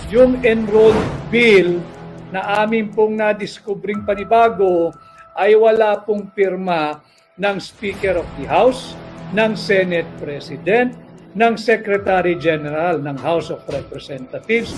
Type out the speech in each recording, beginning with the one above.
yung enrolled bill na amin pong nadiskubring panibago ay wala pong pirma ng Speaker of the House, ng Senate President, ng Secretary General ng House of Representatives.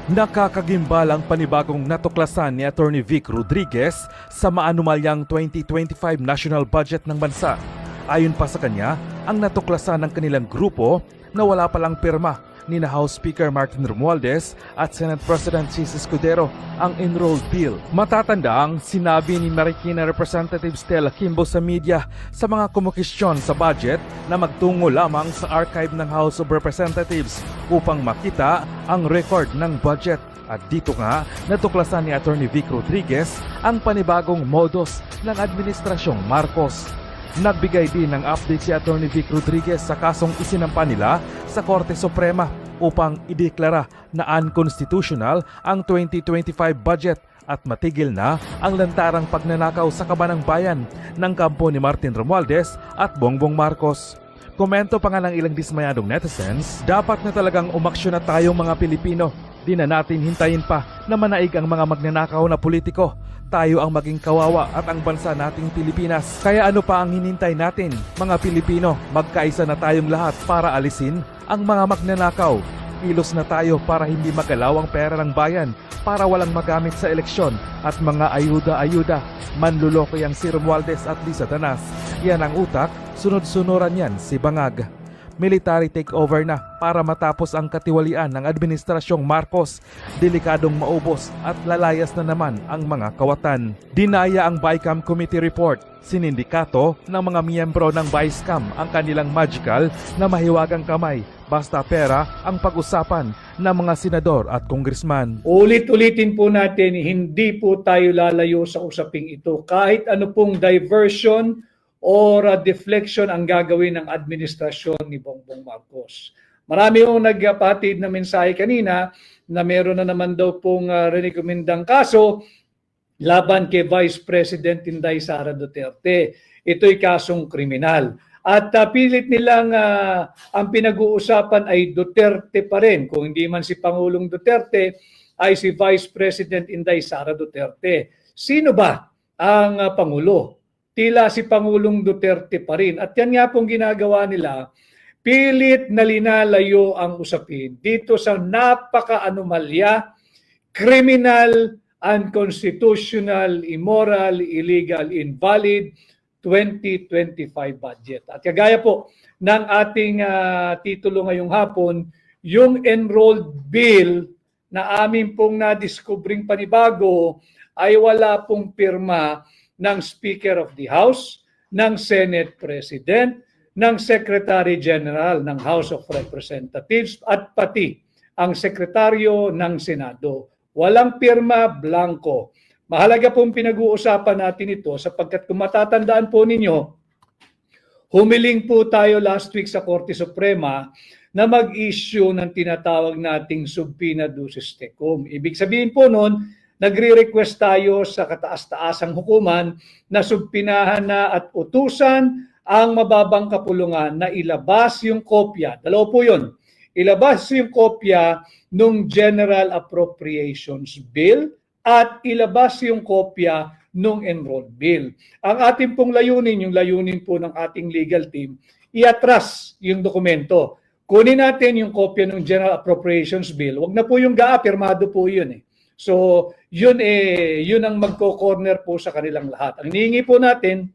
Nakakagimbalang panibagong natuklasan ni Attorney Vic Rodriguez sa maanumalyang 2025 national budget ng bansa. Ayon pa sa kanya, ang natuklasan ng kanilang grupo na wala palang pirma ni na House Speaker Martin Romualdez at Senate President Chis Escudero ang enrolled bill. Matatanda sinabi ni Marikina Representative Stella Kimbo sa media sa mga kumukisyon sa budget na magtungo lamang sa archive ng House of Representatives upang makita ang record ng budget. At dito nga, natuklasan ni Attorney Vic Rodriguez ang panibagong modus ng Administrasyong Marcos. Nagbigay din ng update si Attorney Vic Rodriguez sa kasong isinampa nila sa Korte Suprema upang ideklara na unconstitutional ang 2025 budget at matigil na ang lantarang pagnanakaw sa kabanang bayan ng kampo ni Martin Romualdez at Bongbong Marcos. Komento pa nga ng ilang dismayadong netizens, dapat na talagang umaksyon na tayong mga Pilipino. Di na natin hintayin pa na manaig ang mga magnanakaw na politiko. Tayo ang maging kawawa at ang bansa nating Pilipinas. Kaya ano pa ang hinintay natin? Mga Pilipino, magkaisa na tayong lahat para alisin ang mga magnanakaw. Kilos na tayo para hindi magalaw ang pera ng bayan, para walang magamit sa eleksyon at mga ayuda-ayuda. Manluloko yang si Romualdez at Lisa Danas. Yan ang utak, sunod-sunuran yan si Bangag. Military takeover na para matapos ang katiwalian ng Administrasyong Marcos. Delikadong maubos at lalayas na naman ang mga kawatan. Dinaya ang BICAM Committee Report. Sinindikato ng mga miyembro ng BICAM ang kanilang magical na mahiwagang kamay. Basta pera ang pag-usapan ng mga senador at kongresman. Ulit-ulitin po natin, hindi po tayo lalayo sa usaping ito. Kahit ano pong diversion or deflection ang gagawin ng administrasyon ni Bongbong Marcos. Marami yung nagpatid na mensahe kanina na meron na naman daw pong rekomendang kaso laban kay Vice President Inday Sara Duterte. Ito'y kasong kriminal. At pilit nilang ang pinag-uusapan ay Duterte pa rin. Kung hindi man si Pangulong Duterte, ay si Vice President Inday Sara Duterte. Sino ba ang Pangulo? Tila si Pangulong Duterte pa rin. At yan nga pong ginagawa nila, pilit na linalayo ang usapin dito sa napaka-anomalya, criminal, unconstitutional, immoral, illegal, invalid 2025 budget. At kagaya po ng ating titulo ngayong hapon, yung enrolled bill na amin pong nadiskubring panibago ay wala pong pirma ng Speaker of the House, ng Senate President, ng Secretary General ng House of Representatives at pati ang Sekretaryo ng Senado. Walang pirma, blanco. Mahalaga pong pinag-uusapan natin ito sapagkat kung matatandaan po ninyo, humiling po tayo last week sa Korte Suprema na mag-issue ng tinatawag nating subpoena ducis tecum. Ibig sabihin po noon, nagre-request tayo sa kataas-taasang hukuman na subpinahan na at utusan ang mababang kapulungan na ilabas yung kopya. Dalawa po yun. Ilabas yung kopya ng General Appropriations Bill at ilabas yung kopya ng Enrolled Bill. Ang ating pong layunin, yung layunin po ng ating legal team, iatras yung dokumento. Kunin natin yung kopya ng General Appropriations Bill. Wag na po yung pirmado po yun eh. So, yun ang magko-corner po sa kanilang lahat. Ang hinihingi po natin,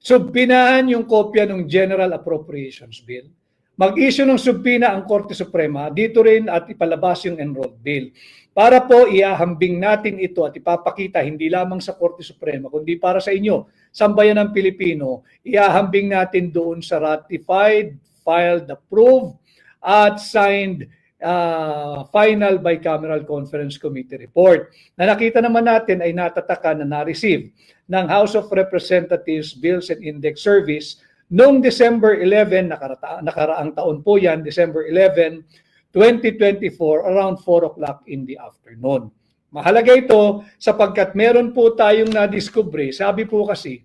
subpinahan yung kopya ng General Appropriations Bill. Mag-issue ng subpina ang Korte Suprema, dito rin at ipalabas yung Enrolled Bill. Para po iahambing natin ito at ipapakita hindi lamang sa Korte Suprema, kundi para sa inyo, sambayan ng Pilipino, iahambing natin doon sa ratified, filed, approved, at signed final bicameral conference committee report. Na nakita naman natin ay natatakan na na-receive ng House of Representatives Bills and Index Service noong December 11, nakaraang taon po yan, December 11, 2024, around 4 o'clock in the afternoon. Mahalaga ito sapagkat meron po tayong na-discover, sabi po kasi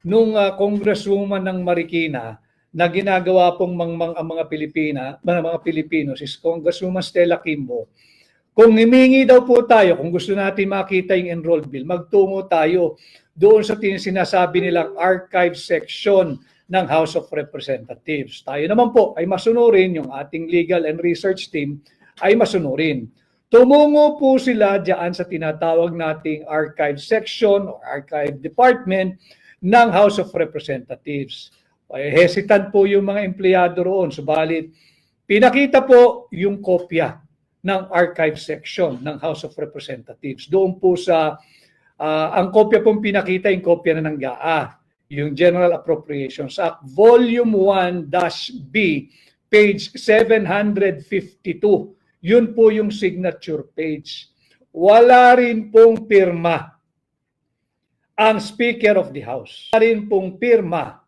nung congresswoman ng Marikina na ginagawa pong ang mga Pilipino, si Congresswoman Stella Kimbo. Kung himingi daw po tayo, kung gusto natin makita yung enrolled bill, magtungo tayo doon sa sinasabi nilang archive section ng House of Representatives. Tayo naman po ay masunurin, yung ating legal and research team ay masunurin. Tumungo po sila diyan sa tinatawag nating archive section or archive department ng House of Representatives. Hesitant po yung mga empleyado roon, subalit pinakita po yung kopya ng archive section ng House of Representatives. Doon po sa, ang kopya pong pinakita, yung kopya na ng GAA, yung General Appropriations Act, Volume 1-B, page 752. Yun po yung signature page. Wala rin pong pirma ang Speaker of the House. Wala rin pong pirma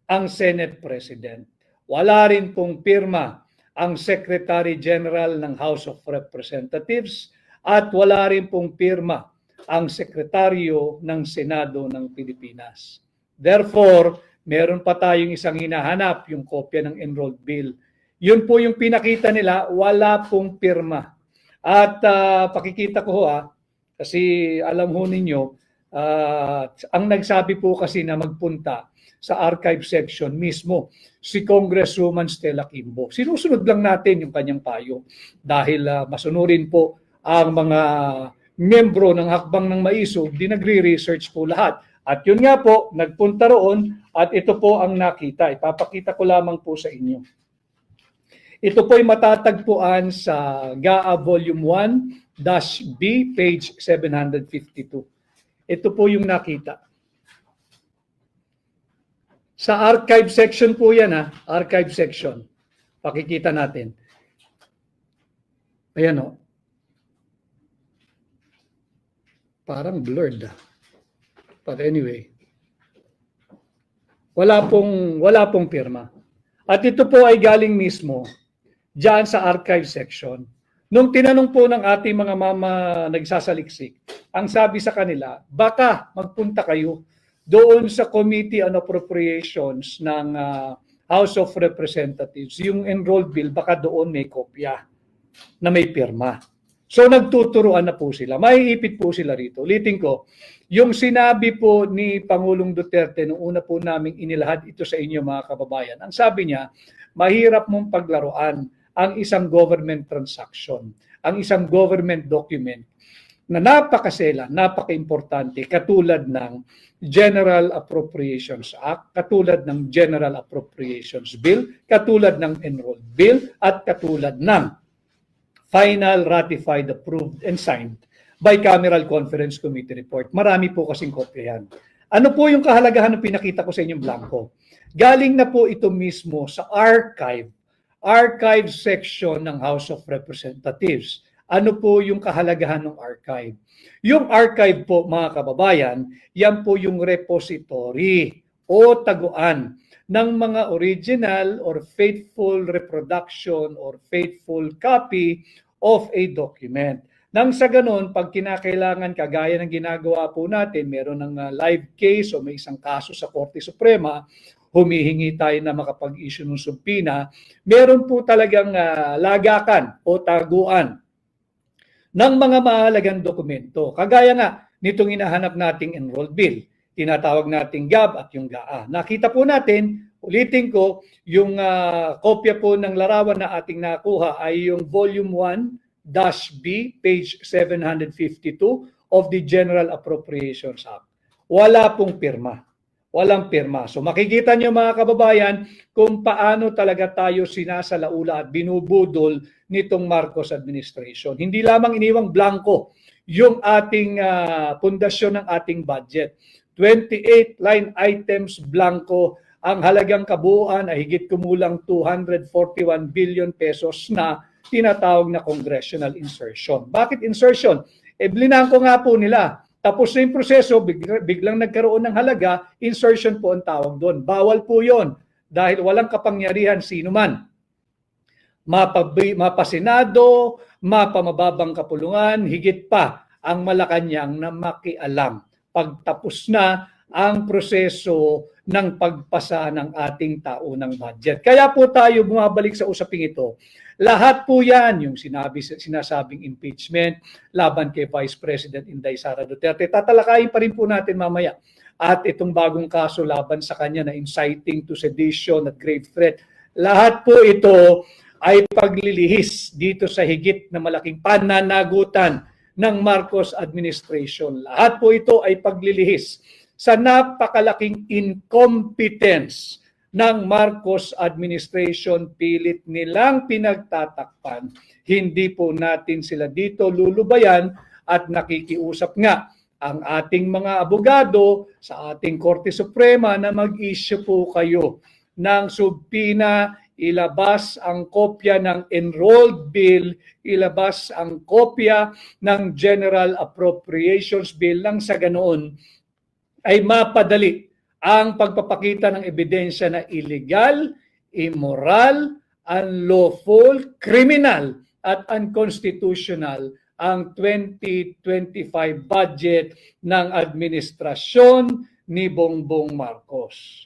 ang Senate President. Wala rin pong pirma ang Secretary General ng House of Representatives at wala rin pong pirma ang Sekretaryo ng Senado ng Pilipinas. Therefore, meron pa tayong isang hinahanap, yung kopya ng enrolled bill. Yun po yung pinakita nila, wala pong pirma. At pakikita ko kasi alam ho ninyo, ang nagsabi po kasi na magpunta sa archive section mismo si Congresswoman Stella Kimbo. Sinusunod lang natin yung kanyang payo dahil masunurin po ang mga miyembro ng Hakbang ng Maisog, di nagre-research po lahat. At yun nga po, nagpunta roon at ito po ang nakita. Ipapakita ko lamang po sa inyo. Ito po ay matatagpuan sa GAA Volume 1-B, page 752. Ito po yung nakita. Sa archive section po yan, archive section. Pakikita natin. Ayan o. Parang blurred. But anyway, wala pong pirma. At ito po ay galing mismo diyan sa archive section. Nung tinanong po ng ating mga mama nagsasaliksik, ang sabi sa kanila, baka magpunta kayo doon sa Committee on Appropriations ng House of Representatives. Yung enrolled bill, baka doon may kopya na may pirma. So nagtuturuan na po sila. Maiipit po sila rito. Ulitin ko, yung sinabi po ni Pangulong Duterte noong una po naming inilahad ito sa inyo mga kababayan, ang sabi niya, mahirap mong paglaruan ang isang government transaction, ang isang government document na napakasela, napaka-importante, katulad ng General Appropriations Act, katulad ng General Appropriations Bill, katulad ng Enrolled Bill, at katulad ng Final Ratified, Approved, and Signed Bicameral Conference Committee Report. Marami po kasing kopya yan. Ano po yung kahalagahan ng pinakita ko sa inyong blanco? Galing na po ito mismo sa archive section ng House of Representatives. Ano po yung kahalagahan ng archive? Yung archive po, mga kababayan, yan po yung repository o taguan ng mga original or faithful reproduction or faithful copy of a document. Nang sa ganun, pag kinakailangan, kagaya ng ginagawa po natin, meron ng live case o may isang kaso sa Korte Suprema, humihingi tayo na makapag-issue ng subpoena, meron po talagang lagakan o taguan ng mga mahalagang dokumento. Kagaya nga nitong hinahanap nating enrolled bill, tinatawag nating GAB at yung GAA. Nakita po natin, ulitin ko, yung kopya po ng larawan na ating nakuha ay yung Volume 1-B, page 752 of the General Appropriations Act. Wala pong pirma. Walang pirma. So makikita nyo mga kababayan kung paano talaga tayo sinasalaula at binubudol nitong Marcos administration. Hindi lamang iniwang blanco yung ating pundasyon ng ating budget. 28 line items blanco, ang halagang kabuuan ay higit kumulang 241 billion pesos na tinatawag na congressional insertion. Bakit insertion? Blinangko nga po nila. Tapos na yung proseso, biglang nagkaroon ng halaga, insertion po ang tawag doon. Bawal po yon dahil walang kapangyarihan sino man. Mapasenado, mapamababang kapulungan, higit pa ang Malacanang na makialam. Pagtapos na ang proseso ng pagpasa ng ating taunang budget. Kaya po tayo bumabalik sa usaping ito. Lahat po yan, yung sinasabing impeachment laban kay Vice President Inday Sara Duterte, tatalakayin pa rin po natin mamaya. At itong bagong kaso laban sa kanya na inciting to sedition at grave threat. Lahat po ito ay paglilihis dito sa higit na malaking pananagutan ng Marcos administration. Lahat po ito ay paglilihis sa napakalaking incompetence ng Marcos administration. Pilit nilang pinagtatakpan. Hindi po natin sila dito lulubayan at nakikiusap nga ang ating mga abogado sa ating Korte Suprema na mag-issue po kayo ng subpina, ilabas ang kopya ng enrolled bill, ilabas ang kopya ng General Appropriations Bill nang sa ganoon ay mapadali ang pagpapakita ng ebidensya na illegal, immoral, unlawful, criminal at unconstitutional ang 2025 budget ng administrasyon ni Bongbong Marcos.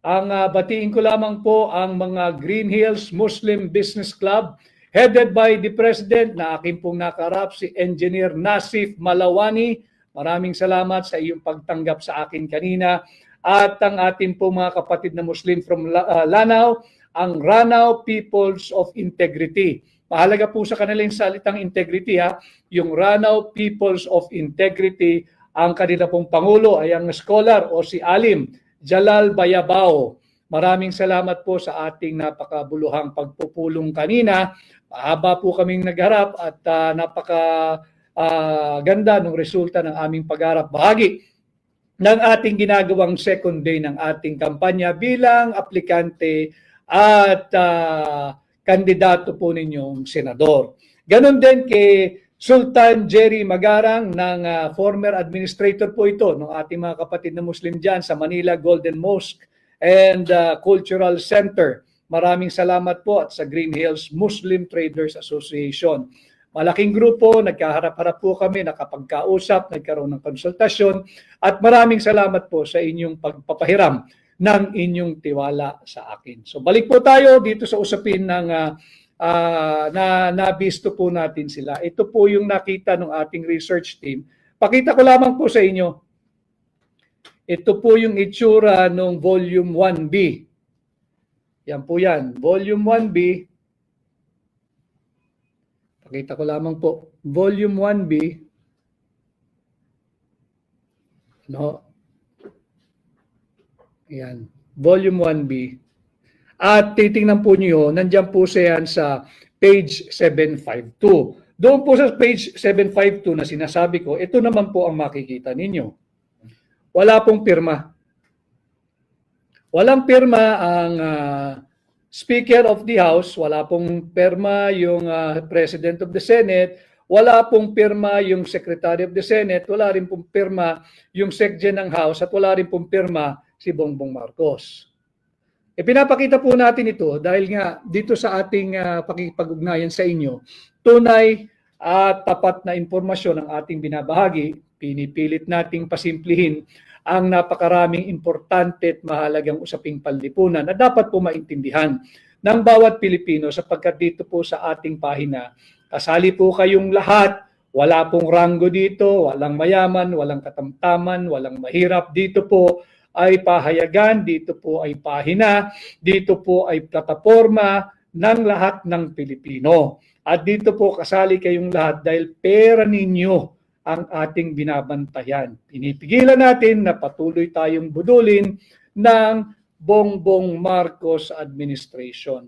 Ang batiin ko lamang po ang mga Green Hills Muslim Business Club headed by the President na aking pong nakarap si Engineer Nasif Malawani. Maraming salamat sa iyong pagtanggap sa akin kanina. At ang ating po mga kapatid na Muslim from Lanao, ang Ranao Peoples of Integrity. Mahalaga po sa kanila yung salitang integrity ha. Yung Ranao Peoples of Integrity, ang kanila pong Pangulo ay ang scholar o si Alim Jalal Bayabao. Maraming salamat po sa ating napakabuluhang pagpupulong kanina. Mahaba po kaming nagharap at ganda ng resulta ng aming pagharap. Bahagi ng ating ginagawang second day ng ating kampanya bilang aplikante at kandidato po ninyong senador. Ganon din kay Sultan Jerry Magarang ng former administrator po ito ng ating mga kapatid na Muslim dyan sa Manila Golden Mosque and Cultural Center. Maraming salamat po at sa Green Hills Muslim Traders Association. Malaking grupo, nagkaharap-harap po kami, nakapagkausap, nagkaroon ng konsultasyon at maraming salamat po sa inyong pagpapahiram ng inyong tiwala sa akin. So balik po tayo dito sa usapin ng nabisto po natin sila. Ito po yung nakita ng ating research team. Pakita ko lamang po sa inyo. Ito po yung itsura ng Volume 1B. Yan po yan. Volume 1B. Pakita ko lamang po. Volume 1B. No. Yan. Volume 1B. At titingnan po niyo, nandiyan po siya sa page 752. Doon po sa page 752 na sinasabi ko, ito naman po ang makikita ninyo. Wala pong pirma. Walang pirma ang Speaker of the House, wala pong pirma yung President of the Senate, wala pong pirma yung Secretary of the Senate, wala rin pong pirma yung Secgen ng House, at wala rin pong pirma si Bongbong Marcos. Pinapakita po natin ito dahil nga dito sa ating pakikipag-ugnayan sa inyo, tunay at tapat na impormasyon ang ating binabahagi. Pinipilit nating pasimplihin ang napakaraming importante at mahalagang usaping panlipunan na dapat po maintindihan ng bawat Pilipino sapagkat dito po sa ating pahina, kasali po kayong lahat, wala pong ranggo dito, walang mayaman, walang katamtaman, walang mahirap. Dito po ay pahayagan, dito po ay pahina, dito po ay plataforma ng lahat ng Pilipino. At dito po kasali kayong lahat dahil pera ninyo ang ating binabantayan. Pinipigilan natin na patuloy tayong budulin ng Bongbong Marcos administration.